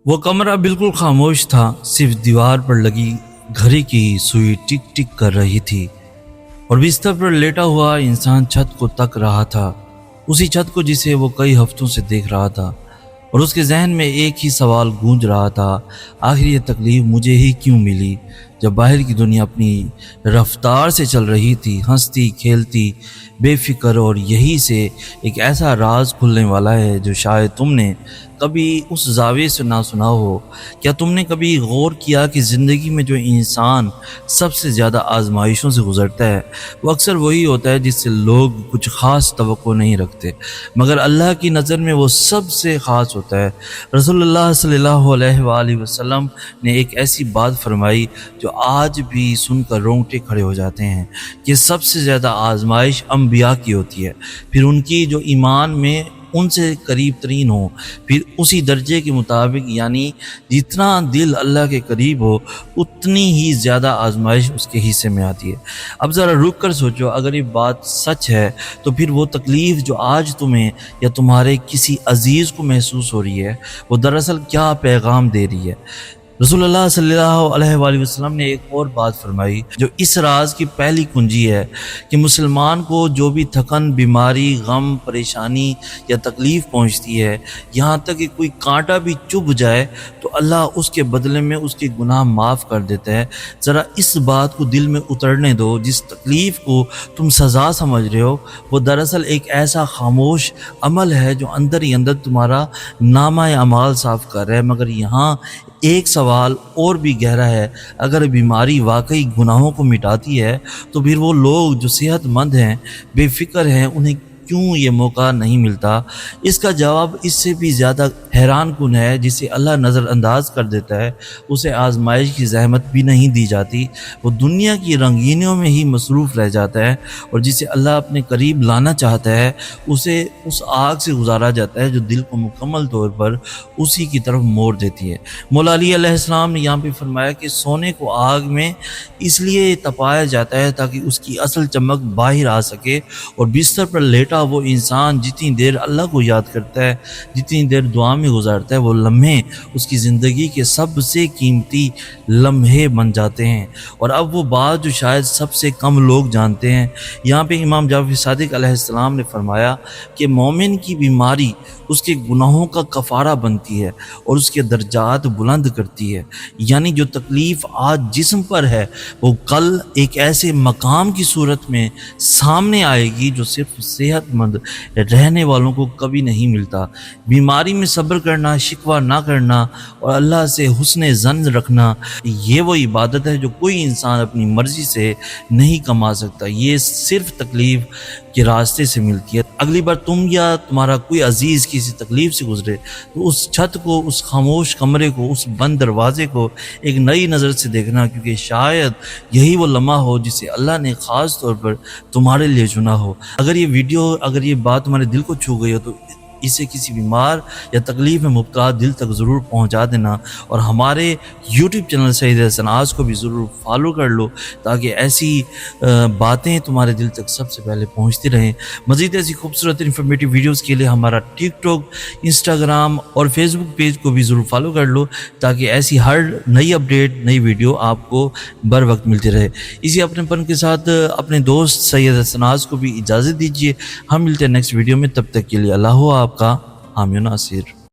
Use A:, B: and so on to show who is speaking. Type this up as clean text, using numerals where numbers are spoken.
A: وہ کمرہ بالکل خاموش تھا، صرف دیوار پر لگی گھڑی کی سوئی ٹک ٹک کر رہی تھی اور بستر پر لیٹا ہوا انسان چھت کو تک رہا تھا، اسی چھت کو جسے وہ کئی ہفتوں سے دیکھ رہا تھا، اور اس کے ذہن میں ایک ہی سوال گونج رہا تھا، آخر یہ تکلیف مجھے ہی کیوں ملی؟ جب باہر کی دنیا اپنی رفتار سے چل رہی تھی، ہنستی کھیلتی بے فکر، اور یہی سے ایک ایسا راز کھلنے والا ہے جو شاید تم نے کبھی اس زاویے سے نہ سنا ہو۔ کیا تم نے کبھی غور کیا کہ زندگی میں جو انسان سب سے زیادہ آزمائشوں سے گزرتا ہے وہ اکثر وہی ہوتا ہے جس سے لوگ کچھ خاص توقع نہیں رکھتے، مگر اللہ کی نظر میں وہ سب سے خاص ہوتا ہے۔ رسول اللہ صلی اللہ علیہ وآلہ وسلم نے ایک ایسی بات فرمائی جو آج بھی سن کر رونگٹے کھڑے ہو جاتے ہیں کہ سب سے زیادہ آزمائش انبیاء کی ہوتی ہے، پھر ان کی جو ایمان میں ان سے قریب ترین ہو، پھر اسی درجے کے مطابق، یعنی جتنا دل اللہ کے قریب ہو اتنی ہی زیادہ آزمائش اس کے حصے میں آتی ہے۔ اب ذرا رک کر سوچو، اگر یہ بات سچ ہے تو پھر وہ تکلیف جو آج تمہیں یا تمہارے کسی عزیز کو محسوس ہو رہی ہے وہ دراصل کیا پیغام دے رہی ہے؟ رسول اللہ صلی اللہ علیہ وآلہ وسلم نے ایک اور بات فرمائی جو اس راز کی پہلی کنجی ہے کہ مسلمان کو جو بھی تھکن، بیماری، غم، پریشانی یا تکلیف پہنچتی ہے، یہاں تک کہ کوئی کانٹا بھی چبھ جائے تو اللہ اس کے بدلے میں اس کے گناہ معاف کر دیتا ہے۔ ذرا اس بات کو دل میں اترنے دو، جس تکلیف کو تم سزا سمجھ رہے ہو وہ دراصل ایک ایسا خاموش عمل ہے جو اندر ہی اندر تمہارا نامہ اعمال صاف کر رہا ہے۔ مگر یہاں ایک سوال اور بھی گہرا ہے، اگر بیماری واقعی گناہوں کو مٹاتی ہے تو پھر وہ لوگ جو صحت مند ہیں، بے فکر ہیں، انہیں کیوں یہ موقع نہیں ملتا؟ اس کا جواب اس سے بھی زیادہ حیران کن ہے۔ جسے اللہ نظر انداز کر دیتا ہے اسے آزمائش کی زحمت بھی نہیں دی جاتی، وہ دنیا کی رنگینیوں میں ہی مصروف رہ جاتا ہے، اور جسے اللہ اپنے قریب لانا چاہتا ہے اسے اس آگ سے گزارا جاتا ہے جو دل کو مکمل طور پر اسی کی طرف موڑ دیتی ہے۔ مولا علی علیہ السلام نے یہاں پہ فرمایا کہ سونے کو آگ میں اس لیے تپایا جاتا ہے تاکہ اس کی اصل چمک باہر آ سکے، اور بستر پر لیٹا وہ انسان جتنی دیر اللہ کو یاد کرتا ہے، جتنی دیر دعا میں گزارتا ہے، وہ لمحے اس کی زندگی کے سب سے قیمتی لمحے بن جاتے ہیں۔ اور اب وہ بات جو شاید سب سے کم لوگ جانتے ہیں، یہاں پہ امام جعفر صادق علیہ السلام نے فرمایا کہ مومن کی بیماری اس کے گناہوں کا کفارہ بنتی ہے اور اس کے درجات بلند کرتی ہے، یعنی جو تکلیف آج جسم پر ہے وہ کل ایک ایسے مقام کی صورت میں سامنے آئے گی جو صرف صحت مند رہنے والوں کو کبھی نہیں ملتا۔ بیماری میں صبر کرنا، شکوہ نہ کرنا اور اللہ سے حسن ظن رکھنا، یہ وہ عبادت ہے جو کوئی انسان اپنی مرضی سے نہیں کما سکتا، یہ صرف تکلیف کے راستے سے ملتی ہے۔ اگلی بار تم یا تمہارا کوئی عزیز کسی تکلیف سے گزرے تو اس چھت کو، اس خاموش کمرے کو، اس بند دروازے کو ایک نئی نظر سے دیکھنا، کیونکہ شاید یہی وہ لمحہ ہو جسے اللہ نے خاص طور پر تمہارے لیے چنا ہو۔ اگر یہ بات تمہارے دل کو چھو گئی ہو تو اسے کسی بیمار یا تکلیف میں مبتلا دل تک ضرور پہنچا دینا، اور ہمارے یوٹیوب چینل سید احسن آج کو بھی ضرور فالو کر لو تاکہ ایسی باتیں تمہارے دل تک سب سے پہلے پہنچتی رہیں۔ مزید ایسی خوبصورت انفارمیٹیو ویڈیوز کے لیے ہمارا ٹک ٹاک، انسٹاگرام اور فیس بک پیج کو بھی ضرور فالو کر لو تاکہ ایسی ہر نئی اپڈیٹ، نئی ویڈیو آپ کو بر وقت ملتی رہے۔ اسی اپنے پن کے ساتھ اپنے دوست سید احسن آج کو بھی اجازت دیجیے، ہم ملتے ہیں نیکسٹ ویڈیو میں، تب تک کے لیے اللہ ہو آپ کا حامی و ناصر۔